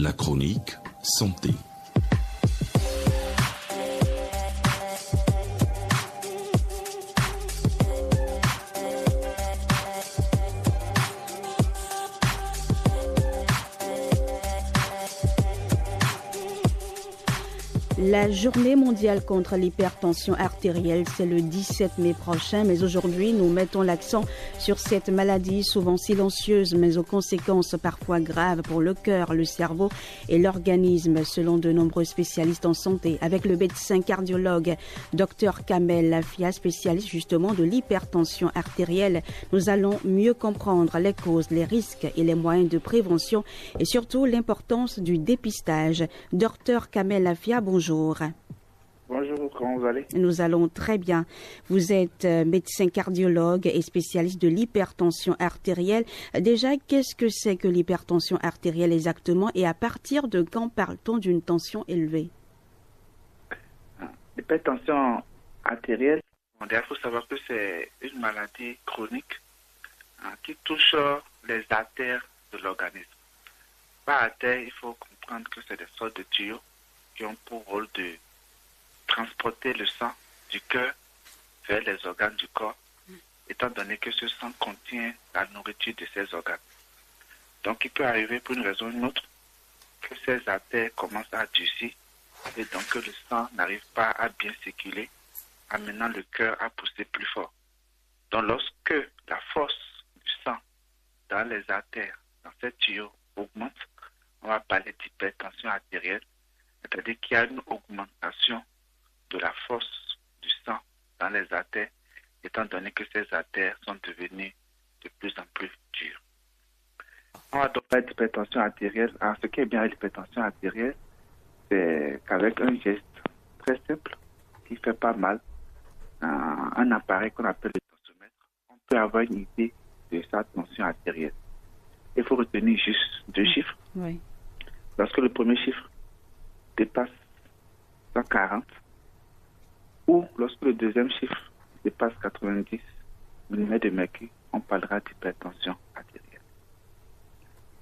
La chronique santé. La journée mondiale contre l'hypertension artérielle, c'est le 17 mai prochain, mais aujourd'hui, nous mettons l'accent sur cette maladie souvent silencieuse, mais aux conséquences parfois graves pour le cœur, le cerveau et l'organisme, selon de nombreux spécialistes en santé. Avec le médecin cardiologue Dr Kamel Lafia, spécialiste justement de l'hypertension artérielle, nous allons mieux comprendre les causes, les risques et les moyens de prévention et surtout l'importance du dépistage. Dr Kamel Lafia, bonjour. Bonjour, comment vous allez? Nous allons très bien. Vous êtes médecin cardiologue et spécialiste de l'hypertension artérielle. Déjà, qu'est-ce que c'est que l'hypertension artérielle exactement et à partir de quand parle-t-on d'une tension élevée? L'hypertension artérielle, il faut savoir que c'est une maladie chronique qui touche les artères de l'organisme. Par artère, il faut comprendre que c'est des sortes de tuyaux qui ont pour rôle de transporter le sang du cœur vers les organes du corps, étant donné que ce sang contient la nourriture de ces organes. Donc, il peut arriver pour une raison ou une autre que ces artères commencent à durcir et donc que le sang n'arrive pas à bien circuler, amenant le cœur à pousser plus fort. Donc, lorsque la force du sang dans les artères, dans ces tuyaux, augmente, on va parler d'hypertension artérielle. C'est-à-dire qu'il y a une augmentation de la force du sang dans les artères, étant donné que ces artères sont devenues de plus en plus dures. On va donc parler d'hypertension artérielle. Alors, ce qui est bien avec l'hypertension artérielle, c'est qu'avec un geste très simple, qui ne fait pas mal, un appareil qu'on appelle le tensiomètre, on peut avoir une idée de sa tension artérielle. Il faut retenir juste deux chiffres. Oui. Lorsque le premier chiffre dépasse 140 ou lorsque le deuxième chiffre dépasse 90 mm de mercure, on parlera d'hypertension artérielle.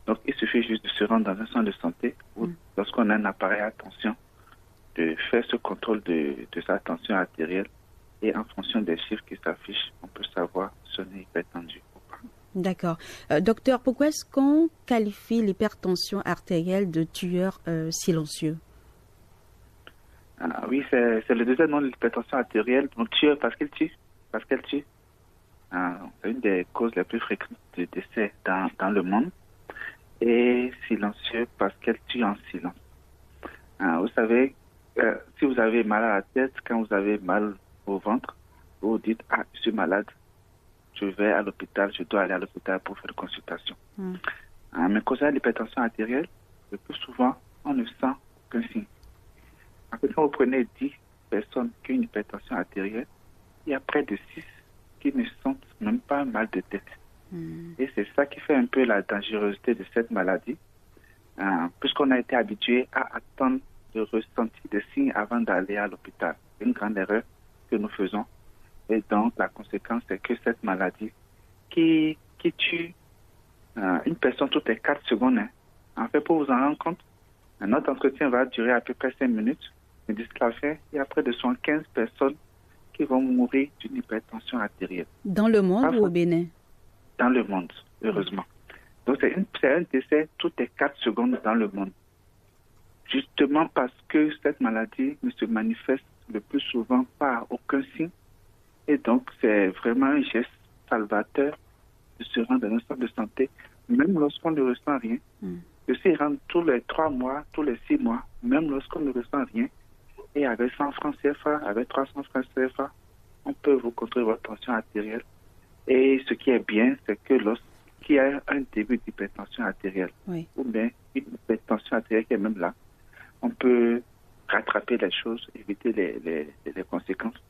Donc, il suffit juste de se rendre dans un centre de santé ou lorsqu'on a un appareil à tension, de faire ce contrôle de sa tension artérielle et en fonction des chiffres qui s'affichent, on peut savoir si on est hypertendu ou pas. D'accord. Docteur, pourquoi est-ce qu'on qualifie l'hypertension artérielle de tueur silencieux? Oui, c'est le deuxième nom de l'hypertension artérielle. Donc, tueur parce qu'elle tue. C'est une des causes les plus fréquentes de décès dans le monde. Et silencieux parce qu'elle tue en silence. Vous savez, si vous avez mal à la tête, quand vous avez mal au ventre, vous dites « Ah, je suis malade, je vais à l'hôpital, je dois aller à l'hôpital pour faire une consultation. » Mais concernant l'hypertension artérielle, le plus souvent, on ne sent aucun signe. En fait, quand vous prenez 10 personnes qui ont une hypertension artérielle, il y a près de 6 qui ne sentent même pas un mal de tête. Et c'est ça qui fait un peu la dangerosité de cette maladie, puisqu'on a été habitué à attendre de ressentir des signes avant d'aller à l'hôpital. C'est une grande erreur que nous faisons. Et donc, la conséquence, c'est que cette maladie qui tue une personne toutes les 4 secondes, en fait, pour vous en rendre compte, notre entretien va durer à peu près 5 minutes. Mais d'ici la fin, il y a près de 75 personnes qui vont mourir d'une hypertension artérielle. Dans le monde ou au Bénin? Dans le monde, heureusement. Donc, c'est un décès toutes les 4 secondes dans le monde. Justement parce que cette maladie ne se manifeste le plus souvent par aucun signe. Et donc, c'est vraiment un geste salvateur de se rendre dans un centre de santé, même lorsqu'on ne ressent rien. De s'y rendre tous les 3 mois, tous les 6 mois, même lorsqu'on ne ressent rien. Et avec 100 francs CFA, avec 300 francs CFA, on peut vous contrôler votre tension artérielle. Et ce qui est bien, c'est que lorsqu'il y a un début d'hypertension artérielle, ou bien une hypertension artérielle qui est même là, on peut rattraper les choses, éviter les conséquences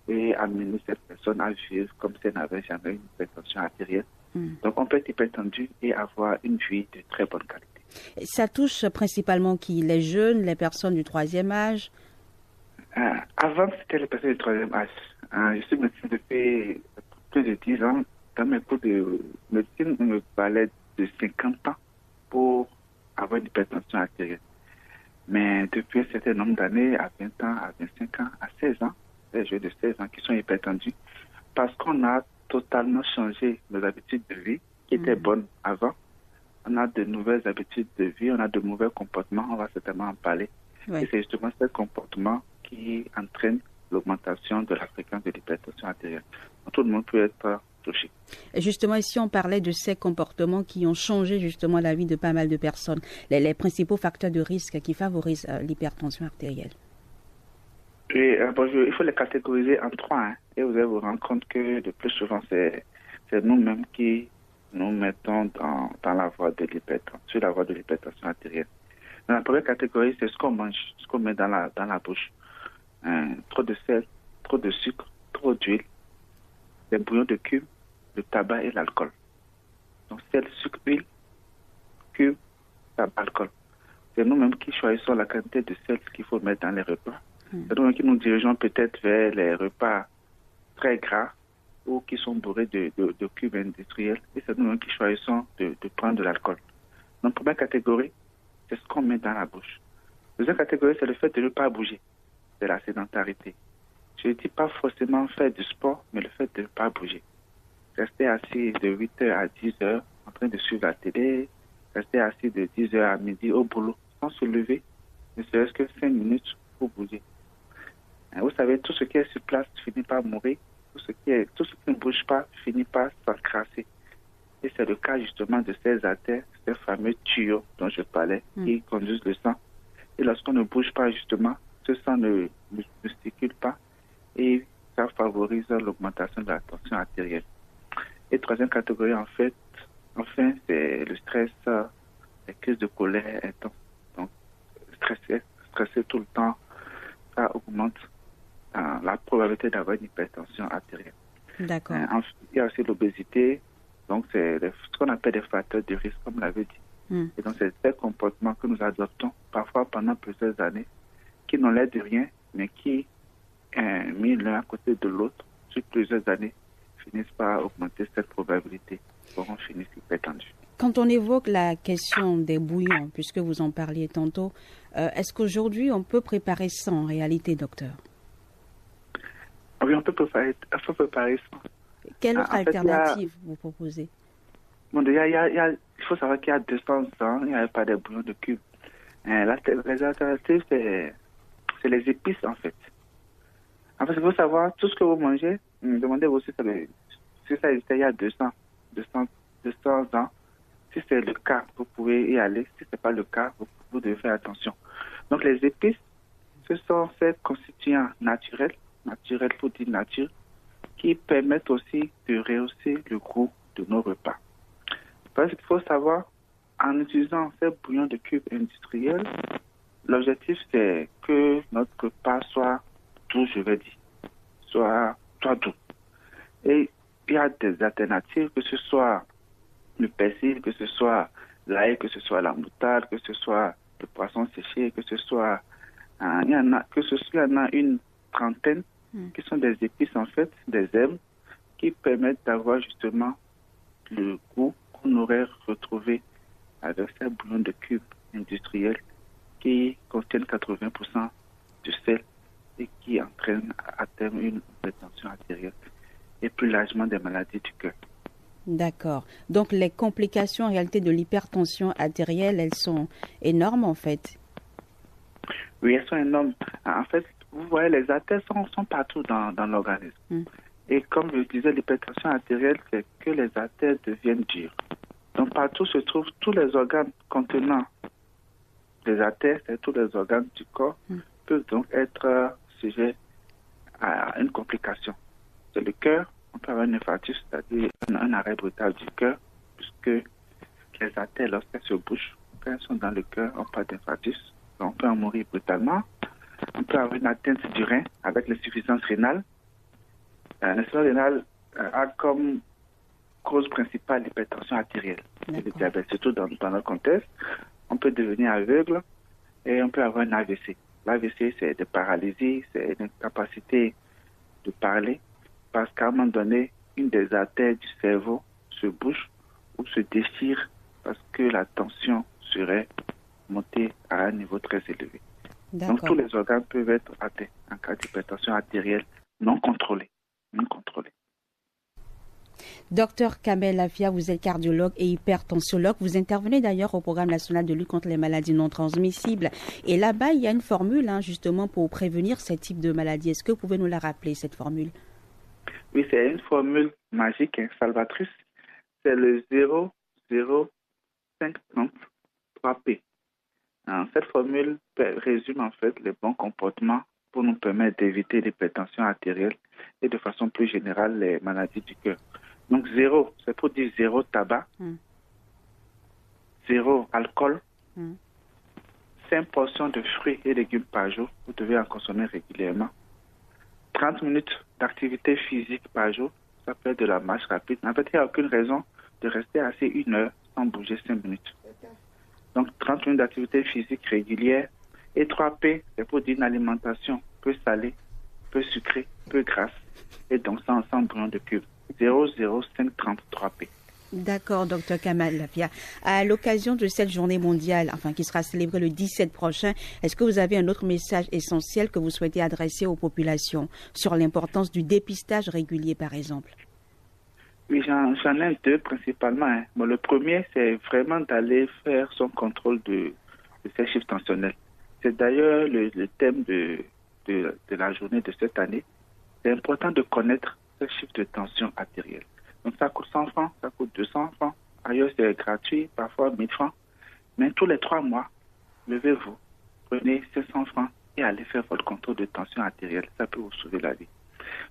et amener cette personne à vivre comme si elle n'avait jamais une hypertension artérielle. Donc on peut être hypertendu et avoir une vie de très bonne qualité. Ça touche principalement qui? Les jeunes, les personnes du 3e âge? Avant, c'était les personnes du 3e âge. Je suis médecin depuis plus de 10 ans. Dans mes cours de médecine, on me parlait de 50 ans pour d'avoir une hypertension artérielle. Mais depuis un certain nombre d'années, à 20 ans, à 25 ans, à 16 ans, les jeunes de 16 ans qui sont hypertendus, parce qu'on a totalement changé nos habitudes de vie qui étaient bonnes avant. On a de nouvelles habitudes de vie, on a de mauvais comportements, on va certainement en parler. Ouais. Et c'est justement ce comportement qui entraîne l'augmentation de la fréquence de l'hypertension artérielle. Donc, tout le monde peut être touché. Et justement, ici, on parlait de ces comportements qui ont changé justement la vie de pas mal de personnes. Les principaux facteurs de risque qui favorisent l'hypertension artérielle. Et, il faut les catégoriser en 3. Hein, et vous allez vous rendre compte que le plus souvent, c'est nous-mêmes qui nous mettons dans la voie de l'hypertension, sur la voie de l'hypertension artérielle. Dans la première catégorie, c'est ce qu'on mange, ce qu'on met dans la bouche. Trop de sel, trop de sucre, trop d'huile, les bouillons de cube, le tabac et l'alcool. Donc sel, sucre, huile, cube, tabac, alcool. C'est nous-mêmes qui choisissons la quantité de sel qu'il faut mettre dans les repas. C'est nous-mêmes qui nous dirigeons peut-être vers les repas très gras ou qui sont bourrés de cubes industriels. Et c'est nous-mêmes qui choisissons de prendre de l'alcool. Donc première catégorie, c'est ce qu'on met dans la bouche. Deuxième catégorie, c'est le fait de ne pas bouger. C'est la sédentarité. Je ne dis pas forcément faire du sport, mais le fait de ne pas bouger. Rester assis de 8h à 10h en train de suivre la télé, rester assis de 10h à midi au boulot sans se lever, ne serait-ce que 5 minutes pour bouger. Vous savez, tout ce qui est sur place finit par mourir, tout ce qui ne bouge pas finit par s'encrasser. Et c'est le cas justement de ces artères, ces fameux tuyaux dont je parlais, qui conduisent le sang. Et lorsqu'on ne bouge pas justement, ce sang ne circule pas et ça favorise l'augmentation de la tension artérielle. Et troisième catégorie, enfin, c'est le stress, les crises de colère intenses. Donc, stresser tout le temps, ça augmente la probabilité d'avoir une hypertension artérielle. D'accord. Il y a aussi l'obésité, donc c'est ce qu'on appelle des facteurs de risque, comme on l'avait dit. Et donc, c'est ces comportements que nous adoptons parfois pendant plusieurs années, qui n'ont l'air de rien, mais qui, mis l'un à côté de l'autre, sur plusieurs années, finissent par augmenter cette probabilité pour qu'on finisse hypertendu. Quand on évoque la question des bouillons, puisque vous en parliez tantôt, est-ce qu'aujourd'hui on peut préparer ça en réalité, docteur? Oui, on peut préparer ça. Quelle autre alternative vous proposez? Bon, il faut savoir qu'il y a 200 ans, il n'y avait pas de bouillons de cube. Les alternatives, c'est les épices, en fait. En fait, il faut savoir, tout ce que vous mangez, demandez-vous si ça existait il y a 200 ans. Si c'est le cas, vous pouvez y aller. Si ce n'est pas le cas, vous devez faire attention. Donc, les épices, ce sont ces constituants naturels pour dire nature, qui permettent aussi de rehausser le goût de nos repas. Parce qu'il faut savoir, en utilisant ces bouillons de cubes industriels, l'objectif c'est que notre repas soit doux, je vais dire, soit doux. Et il y a des alternatives, que ce soit le persil, que ce soit l'ail, que ce soit la moutarde, que ce soit le poisson séché, que ce soit... il y en a une trentaine qui sont des épices en fait, des herbes, qui permettent d'avoir justement le goût qu'on aurait retrouvé avec ces bouillons de cubes industriels qui contiennent 80% de sel et qui entraînent à terme une hypertension artérielle et plus largement des maladies du cœur. D'accord. Donc les complications en réalité de l'hypertension artérielle, elles sont énormes en fait. Oui, elles sont énormes. En fait, vous voyez, les artères sont partout dans l'organisme. Et comme je disais, l'hypertension artérielle, c'est que les artères deviennent dures. Donc partout se trouvent tous les organes contenant les artères, c'est tous les organes du corps, peuvent donc être sujets à une complication. C'est le cœur, on peut avoir un infarctus, c'est-à-dire un arrêt brutal du cœur, puisque les artères, lorsqu'elles se bougent, quand elles sont dans le cœur, on parle d'infarctus. Donc on peut en mourir brutalement. On peut avoir une atteinte du rein avec l'insuffisance rénale. L'insuffisance rénale a comme cause principale l'hypertension artérielle et le diabète, surtout dans notre contexte. On peut devenir aveugle et on peut avoir un AVC. L'AVC, c'est des paralysies, c'est une incapacité de parler parce qu'à un moment donné, une des artères du cerveau se bouche ou se déchire parce que la tension serait monter à un niveau très élevé. Donc, D'accord. tous les organes peuvent être atteints en cas d'hypertension artérielle non contrôlée. Non contrôlée. Docteur Kamel Lafia, vous êtes cardiologue et hypertensiologue. Vous intervenez d'ailleurs au programme national de lutte contre les maladies non transmissibles. Et là-bas, il y a une formule justement pour prévenir ce type de maladie. Est-ce que vous pouvez nous la rappeler, cette formule? Oui, c'est une formule magique, salvatrice. C'est le 00530 3P. Cette formule résume en fait les bons comportements pour nous permettre d'éviter l'hypertension artérielle et de façon plus générale les maladies du cœur. Donc 0, c'est pour dire 0 tabac, 0 alcool, 5 portions de fruits et légumes par jour, vous devez en consommer régulièrement. 30 minutes d'activité physique par jour, ça peut être de la marche rapide. En fait, il n'y a aucune raison de rester assis 1 heure sans bouger 5 minutes. Donc 30 minutes d'activité physique régulière. Et 3P, c'est pour dire une alimentation peu salée, peu sucrée, peu grasse, et donc sans bouillon de cube. 00533P. D'accord, docteur Kamel Lafia. À l'occasion de cette journée mondiale, qui sera célébrée le 17 prochain, est-ce que vous avez un autre message essentiel que vous souhaitez adresser aux populations sur l'importance du dépistage régulier, par exemple? Oui, j'en ai deux principalement. Bon, le premier, c'est vraiment d'aller faire son contrôle de ses chiffres tensionnels. C'est d'ailleurs le thème de la journée de cette année. C'est important de connaître ce chiffre de tension artérielle. Donc ça coûte 100 francs, ça coûte 200 francs. Ailleurs, c'est gratuit, parfois 1000 francs. Mais tous les 3 mois, levez-vous, prenez 700 francs et allez faire votre contrôle de tension artérielle. Ça peut vous sauver la vie.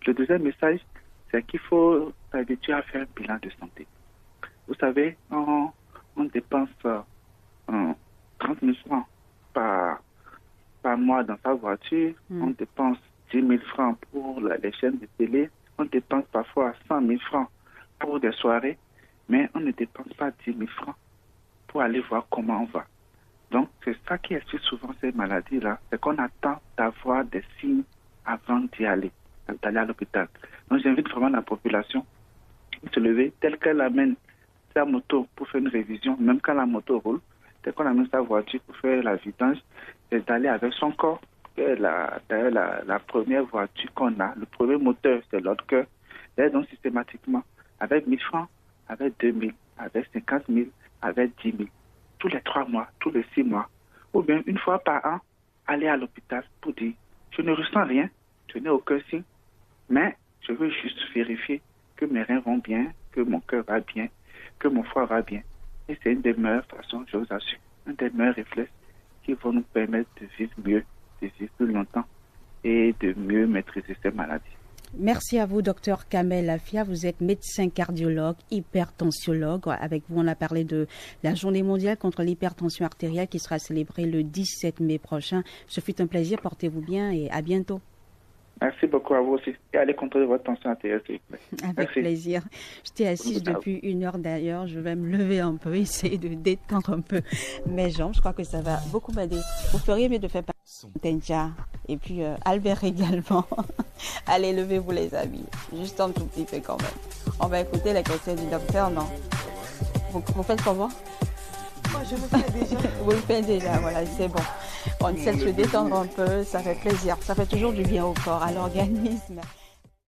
Le deuxième message, c'est qu'il faut s'habituer à faire un bilan de santé. Vous savez, on dépense 30 000 francs par mois dans sa voiture. On dépense 10 000 francs pour les chaînes de télé. On dépense parfois 100 000 francs pour des soirées, mais on ne dépense pas 10 000 francs pour aller voir comment on va. Donc, c'est ça qui explique souvent ces maladies-là, c'est qu'on attend d'avoir des signes avant d'aller à l'hôpital. Donc, j'invite vraiment la population à se lever telle qu'elle amène sa moto pour faire une révision, même quand la moto roule, telle qu'on amène sa voiture pour faire la vidange, c'est d'aller avec son corps. D'ailleurs, la première voiture qu'on a, le premier moteur, c'est notre cœur. D'ailleurs, donc systématiquement, avec 1000 francs, avec 2000, avec 50 000, avec 10 000, tous les 3 mois, tous les 6 mois, ou bien une fois par an, aller à l'hôpital pour dire, je ne ressens rien, je n'ai aucun signe, mais je veux juste vérifier que mes reins vont bien, que mon cœur va bien, que mon foie va bien. Et c'est une des meilleures façons, je vous assure, un des meilleurs réflexes qui vont nous permettre de vivre mieux, de vivre plus longtemps et de mieux maîtriser ces maladies. Merci à vous, docteur Kamel Lafia. Vous êtes médecin cardiologue, hypertensiologue. Avec vous, on a parlé de la journée mondiale contre l'hypertension artérielle qui sera célébrée le 17 mai prochain. Ce fut un plaisir. Portez-vous bien et à bientôt. Merci beaucoup à vous aussi. Et allez contrôler votre tension artérielle, s'il vous plaît. Avec plaisir. J'étais assise depuis 1 heure d'ailleurs. Je vais me lever un peu, essayer de détendre un peu mes jambes. Je crois que ça va beaucoup m'aider. Vous feriez mieux de faire Tenja et puis Albert également. Allez, levez-vous les amis. Juste un tout petit peu quand même. On va écouter les conseils du docteur, non? Vous faites comment? Moi, je le fais déjà. Vous le faites déjà, voilà, c'est bon. On essaie de se détendre un peu, ça fait plaisir. Ça fait toujours du bien au corps, à l'organisme.